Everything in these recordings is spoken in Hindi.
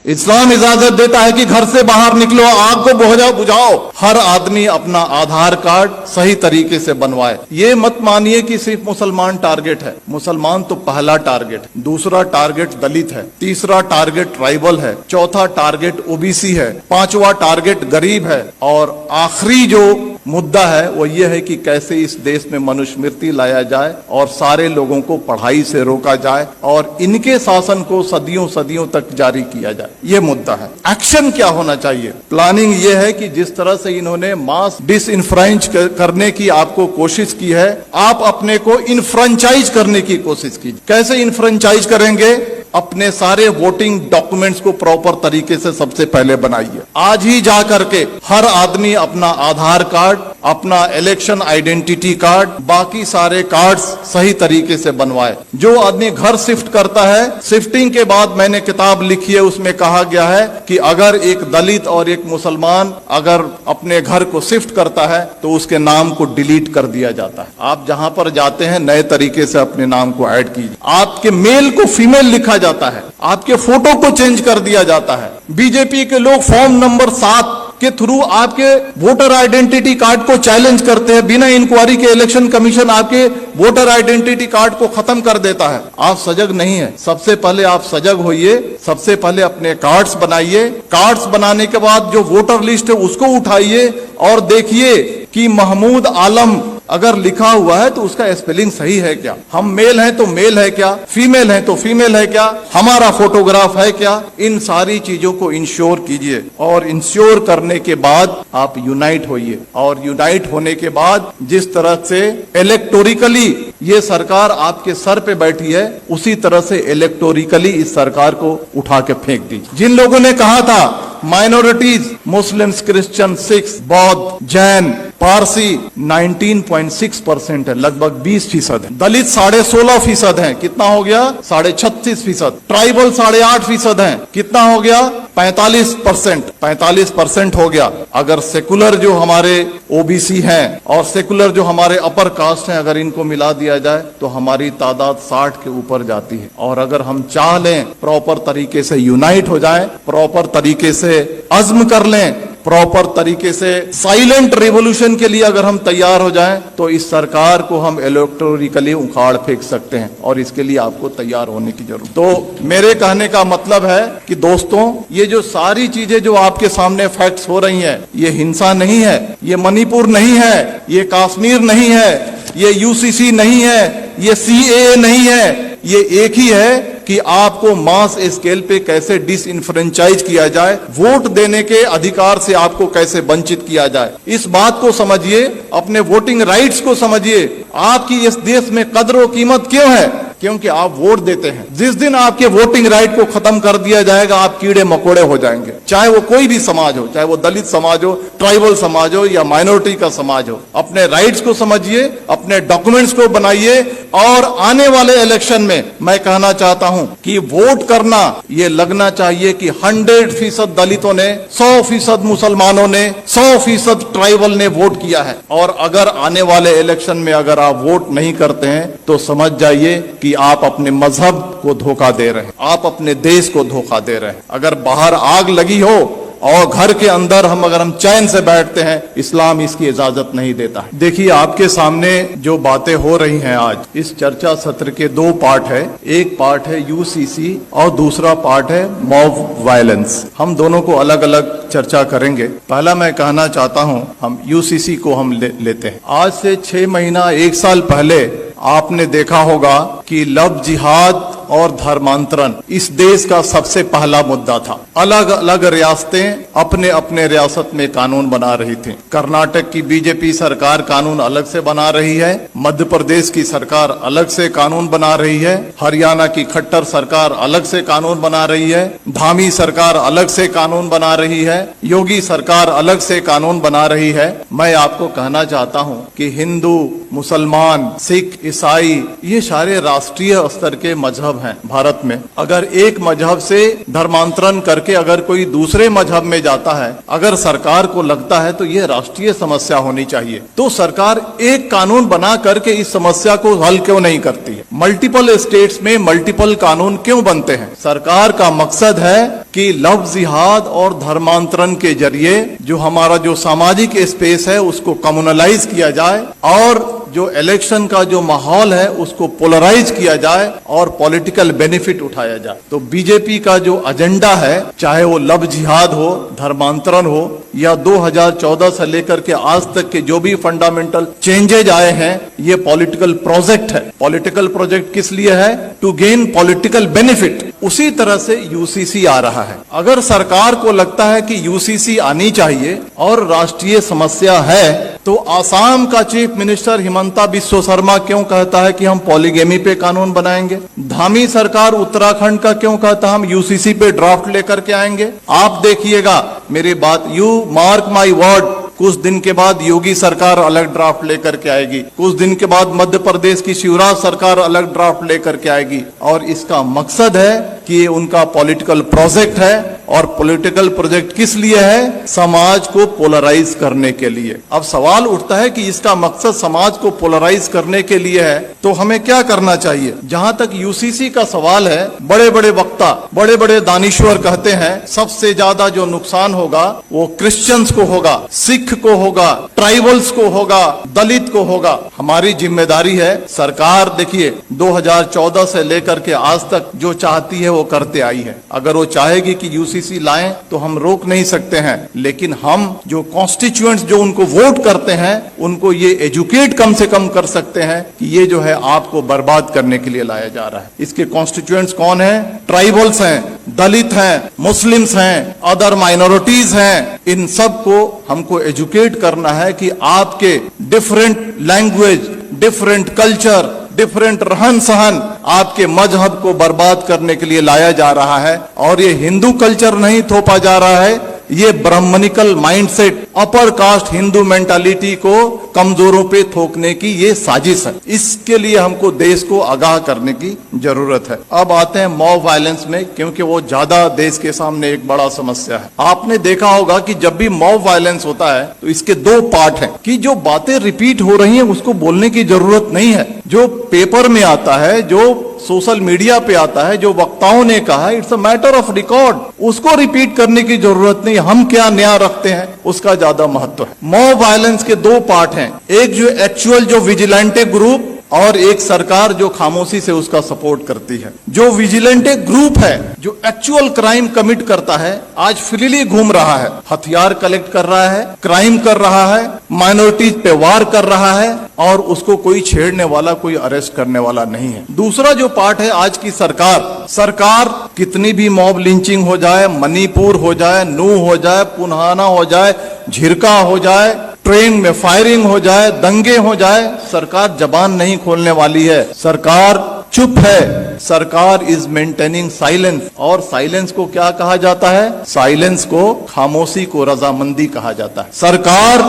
इस्लाम इजाजत देता है कि घर से बाहर निकलो, आग को बुझाओ, हर आदमी अपना आधार कार्ड सही तरीके से बनवाए। ये मत मानिए कि सिर्फ मुसलमान टारगेट है। मुसलमान तो पहला टारगेट, दूसरा टारगेट दलित है, तीसरा टारगेट ट्राइबल है, चौथा टारगेट ओबीसी है, पांचवा टारगेट गरीब है, और आखिरी जो मुद्दा है वो ये है कि कैसे इस देश में मनुस्मृति लाया जाए और सारे लोगों को पढ़ाई से रोका जाए और इनके शासन को सदियों सदियों तक जारी किया जाए। ये मुद्दा है। एक्शन क्या होना चाहिए? प्लानिंग ये है कि जिस तरह से इन्होंने मास डिसइंफ्रेंच करने की आपको कोशिश की है, आप अपने को इनफ्रेंचाइज करने की कोशिश कीजिए। कैसे इनफ्रेंचाइज करेंगे? अपने सारे वोटिंग डॉक्यूमेंट्स को प्रॉपर तरीके से सबसे पहले बनाइए। आज ही जा करके हर आदमी अपना आधार कार्ड, अपना इलेक्शन आइडेंटिटी कार्ड, बाकी सारे कार्ड्स सही तरीके से बनवाए। जो आदमी घर शिफ्ट करता है, शिफ्टिंग के बाद मैंने किताब लिखी है, उसमें कहा गया है कि अगर एक दलित और एक मुसलमान अगर अपने घर को शिफ्ट करता है तो उसके नाम को डिलीट कर दिया जाता है। आप जहां पर जाते हैं नए तरीके से अपने नाम को ऐड कीजिए। आपके मेल को फीमेल लिखा जाता है, आपके फोटो को चेंज कर दिया जाता है। बीजेपी के लोग फॉर्म नंबर 7 के थ्रू आपके वोटर आइडेंटिटी कार्ड को चैलेंज करते हैं। बिना इंक्वायरी के इलेक्शन कमीशन आपके वोटर आइडेंटिटी कार्ड को खत्म कर देता है। आप सजग नहीं है। सबसे पहले आप सजग होइए, सबसे पहले अपने कार्ड्स बनाइए। कार्ड्स बनाने के बाद जो वोटर लिस्ट है उसको उठाइए और देखिए कि महमूद आलम अगर लिखा हुआ है तो उसका स्पेलिंग सही है क्या, हम मेल हैं तो मेल है क्या, फीमेल है तो फीमेल है क्या, हमारा फोटोग्राफ है क्या। इन सारी चीजों को इंश्योर कीजिए और इंश्योर करने के बाद आप यूनाइट होइए। और यूनाइट होने के बाद जिस तरह से इलेक्टोरिकली ये सरकार आपके सर पे बैठी है, उसी तरह से इलेक्टोरिकली इस सरकार को उठा के फेंक दीजिए। जिन लोगों ने कहा था माइनॉरिटीज, मुस्लिम्स, क्रिश्चियन, सिख्स, बौद्ध, जैन, पारसी 19.6% है, लगभग 20% है। दलित 16.5% है, कितना हो गया? 36.5%। ट्राइबल 8.5% है, कितना हो गया? 45% हो गया। अगर सेकुलर जो हमारे ओबीसी हैं और सेकुलर जो हमारे अपर कास्ट हैं, अगर इनको मिला दिया जाए तो हमारी तादाद 60 के ऊपर जाती है। और अगर हम चाह लें प्रॉपर तरीके से यूनाइट हो जाएं, प्रॉपर तरीके से अज़्म कर लें, प्रॉपर तरीके से साइलेंट रिवॉल्यूशन के लिए अगर हम तैयार हो जाएं, तो इस सरकार को हम इलेक्टोरिकली उखाड़ फेंक सकते हैं। और इसके लिए आपको तैयार होने की जरूरत। तो मेरे कहने का मतलब है कि दोस्तों, ये जो सारी चीजें जो आपके सामने फैक्ट्स हो रही हैं, ये हिंसा नहीं है, ये मणिपुर नहीं है, ये कश्मीर नहीं है, ये यूसीसी नहीं है, ये सीएए नहीं है। ये एक ही है कि आपको मास स्केल पे कैसे डिसइंफ्रेंचाइज किया जाए, वोट देने के अधिकार से आपको कैसे वंचित किया जाए। इस बात को समझिए, अपने वोटिंग राइट्स को समझिए। आपकी इस देश में कदर और कीमत क्यों है? क्योंकि आप वोट देते हैं। जिस दिन आपके वोटिंग राइट को खत्म कर दिया जाएगा, आप कीड़े मकोड़े हो जाएंगे। चाहे वो कोई भी समाज हो, चाहे वो दलित समाज हो, ट्राइबल समाज हो या माइनॉरिटी का समाज हो। अपने राइट्स को समझिए, अपने डॉक्यूमेंट्स को बनाइए और आने वाले इलेक्शन में मैं कहना चाहता हूं कि वोट करना ये लगना चाहिए कि 100% दलितों ने, 100% मुसलमानों ने, 100% ट्राइबल ने वोट किया है। और अगर आने वाले इलेक्शन में अगर आप वोट नहीं करते हैं तो समझ जाइए कि आप अपने मजहब को धोखा दे रहे हैं, आप अपने देश को धोखा दे रहे हैं। अगर बाहर आग लगी हो और घर के अंदर अगर हम चैन से बैठते हैं, इस्लाम इसकी इजाजत नहीं देता है। देखिए, आपके सामने जो बातें हो रही हैं आज, इस चर्चा सत्र के 2 पार्ट है। एक पार्ट है यूसीसी और दूसरा पार्ट है मॉब वायलेंस। हम दोनों को अलग अलग चर्चा करेंगे। पहला मैं कहना चाहता हूं, हम यूसीसी को हम लेते हैं। आज से 6 महीना 1 साल पहले आपने देखा होगा कि लव जिहाद और धर्मांतरण इस देश का सबसे पहला मुद्दा था। अलग अलग रियासतें अपने अपने रियासत में कानून बना रही थी। कर्नाटक की बीजेपी सरकार कानून अलग से बना रही है, मध्य प्रदेश की सरकार अलग से कानून बना रही है, हरियाणा की खट्टर सरकार अलग से कानून बना रही है, धामी सरकार अलग से कानून बना रही है, योगी सरकार अलग से कानून बना रही है। मैं आपको कहना चाहता हूं कि हिंदू, मुसलमान, सिख, ईसाई ये सारे राष्ट्रीय स्तर के मजहब हैं भारत में। अगर एक मजहब से धर्मांतरण करके अगर कोई दूसरे मजहब में जाता है, अगर सरकार को लगता है तो ये राष्ट्रीय समस्या होनी चाहिए, तो सरकार एक कानून बना करके इस समस्या को हल क्यों नहीं करती है? मल्टीपल स्टेट्स में मल्टीपल कानून क्यों बनते हैं? सरकार का मकसद है कि लव जिहाद और धर्मांतरण के जरिए जो हमारा जो सामाजिक स्पेस है उसको कम्युनलाइज किया जाए और जो इलेक्शन का जो माहौल है उसको पोलराइज किया जाए और पॉलिटिकल बेनिफिट उठाया जाए। तो बीजेपी का जो एजेंडा है, चाहे वो लव जिहाद हो, धर्मांतरण हो या 2014 से लेकर के आज तक के जो भी फंडामेंटल चेंजेज आए हैं, ये पॉलिटिकल प्रोजेक्ट है। पॉलिटिकल प्रोजेक्ट किस लिए है? To gain political benefit. उसी तरह से यूसीसी आ रहा है। अगर सरकार को लगता है कि यूसीसी आनी चाहिए और राष्ट्रीय समस्या है, तो आसाम का चीफ मिनिस्टर हिमंता बिस्वा शर्मा क्यों कहता है कि हम पॉलीगेमी पे कानून बनाएंगे? धामी सरकार उत्तराखंड का क्यों कहता है हम यूसीसी पे ड्राफ्ट लेकर के आएंगे? आप देखिएगा मेरी बात, यू मार्क माई वर्ड, कुछ दिन के बाद योगी सरकार अलग ड्राफ्ट लेकर के आएगी, कुछ दिन के बाद मध्य प्रदेश की शिवराज सरकार अलग ड्राफ्ट लेकर के आएगी। और इसका मकसद है कि ये उनका पॉलिटिकल प्रोजेक्ट है। और पॉलिटिकल प्रोजेक्ट किस लिए है? समाज को पोलराइज करने के लिए। अब सवाल उठता है कि इसका मकसद समाज को पोलराइज करने के लिए है, तो हमें क्या करना चाहिए? जहां तक यूसीसी का सवाल है, बड़े बड़े वक्ता, बड़े बड़े दानिश्वर कहते हैं सबसे ज्यादा जो नुकसान होगा वो क्रिश्चियंस को होगा, सिख को होगा, ट्राइबल्स को होगा, दलित को होगा। हमारी जिम्मेदारी है, सरकार देखिए 2014 से लेकर के आज तक जो चाहती है वो करते आई है। अगर वो चाहेगी कि यूसीसी लाएं तो हम रोक नहीं सकते हैं, लेकिन हम जो कॉन्स्टिट्यूएंट्स जो उनको वोट करते हैं उनको ये एजुकेट कम से कम कर सकते हैं कि ये जो है आपको बर्बाद करने के लिए लाया जा रहा है। इसके कॉन्स्टिट्यूएंट्स कौन है? ट्राइबल्स हैं, दलित हैं, मुस्लिम्स हैं, अदर माइनॉरिटीज हैं। इन सब को हमको एजुकेट करना है कि आपके different language, different culture, different रहन सहन आपके मजहब को बर्बाद करने के लिए लाया जा रहा है। और ये हिंदू कल्चर नहीं थोपा जा रहा है, ये brahmanical mindset, upper caste Hindu mentality को कमजोरों पे थोकने की ये साजिश है। इसके लिए हमको देश को आगाह करने की जरूरत है। अब आते हैं मॉब वायलेंस में, क्योंकि वो ज्यादा देश के सामने एक बड़ा समस्या है। आपने देखा होगा कि जब भी मॉब वायलेंस होता है तो इसके दो पार्ट हैं कि जो बातें रिपीट हो रही हैं उसको बोलने की जरूरत नहीं है। जो पेपर में आता है, जो सोशल मीडिया पे आता है, जो वक्ताओं ने कहा, it's a matter of record, उसको रिपीट करने की जरूरत नहीं। हम क्या नया रखते हैं उसका ज्यादा महत्व है। मॉब वायलेंस के दो पार्ट हैं, एक जो एक्चुअल जो विजिलेंटे ग्रुप और एक सरकार जो खामोशी से उसका सपोर्ट करती है। जो विजिलेंटे ग्रुप है, जो एक्चुअल क्राइम कमिट करता है, आज फ्रीली घूम रहा है, हथियार कलेक्ट कर रहा है, क्राइम कर रहा है, माइनॉरिटीज पे वार कर रहा है और उसको कोई छेड़ने वाला, कोई अरेस्ट करने वाला नहीं है। दूसरा जो पार्ट है आज की सरकार कितनी भी मॉब लिंचिंग हो जाए, मणिपुर हो जाए, नू हो जाए, पुन्हाना हो जाए, झिरका हो जाए, ट्रेन में फायरिंग हो जाए, दंगे हो जाए, सरकार जबान नहीं खोलने वाली है। सरकार चुप है। सरकार इज मेंटेनिंग साइलेंस। और साइलेंस को क्या कहा जाता है? साइलेंस को, खामोशी को रजामंदी कहा जाता है। सरकार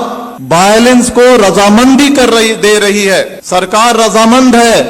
वायलेंस को रजामंदी दे रही है। सरकार रजामंद है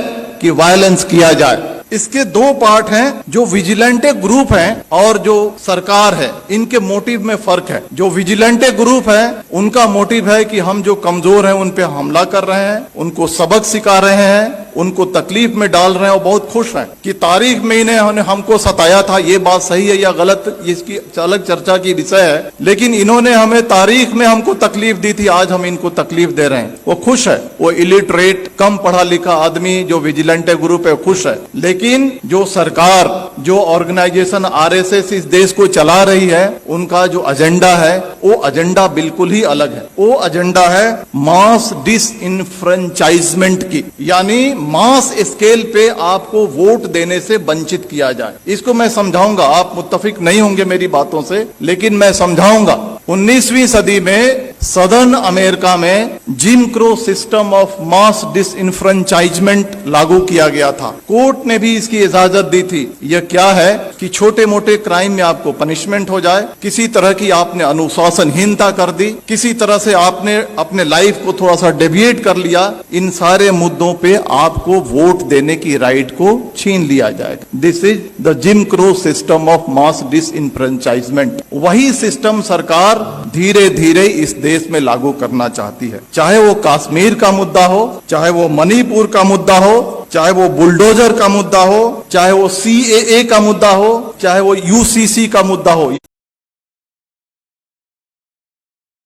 कि वायलेंस किया जाए। इसके दो पार्ट हैं, जो विजिलेंटे ग्रुप हैं और जो सरकार है, इनके मोटिव में फर्क है। जो विजिलेंटे ग्रुप है उनका मोटिव है कि हम जो कमजोर हैं उन पे हमला कर रहे हैं, उनको सबक सिखा रहे हैं, उनको तकलीफ में डाल रहे हैं और बहुत खुश हैं कि तारीख में इन्हें हमको सताया था। ये बात सही है या गलत, इसकी अलग चर्चा की विषय है, लेकिन इन्होंने हमें तारीख में हमको तकलीफ दी थी, आज हम इनको तकलीफ दे रहे हैं। वो खुश है। वो इलिटरेट, कम पढ़ा लिखा आदमी जो विजिलेंटे ग्रुप है खुश है। लेकिन जो सरकार, जो ऑर्गेनाइजेशन आरएसएस इस देश को चला रही है, उनका जो एजेंडा है वो एजेंडा बिल्कुल ही अलग है। वो एजेंडा है मास डिसइनफ्रेंचाइजमेंट की, यानी मास स्केल पे आपको वोट देने से वंचित किया जाए। इसको मैं समझाऊंगा, आप मुत्तफिक नहीं होंगे मेरी बातों से, लेकिन मैं समझाऊंगा। 19वीं सदी में सदर्न अमेरिका में gym crow system of mass disenfranchisement लागू किया गया था। कोर्ट ने भी इसकी इजाजत दी थी। यह क्या है कि छोटे मोटे क्राइम में आपको पनिशमेंट हो जाए, किसी तरह की आपने अनुशासनहीनता कर दी, किसी तरह से आपने अपने लाइफ को थोड़ा सा डेविएट कर लिया, इन सारे मुद्दों पे आपको वोट देने की राइट को छीन लिया जाएगा। This is the gym crow system of mass disenfranchisement. वही सिस्टम सरकार धीरे धीरे इस देश में लागू करना चाहती है। चाहे वो कश्मीर का मुद्दा हो, चाहे वो मणिपुर का मुद्दा हो, चाहे वो बुलडोजर का मुद्दा हो, चाहे वो CAA का मुद्दा हो, चाहे वो UCC का मुद्दा हो।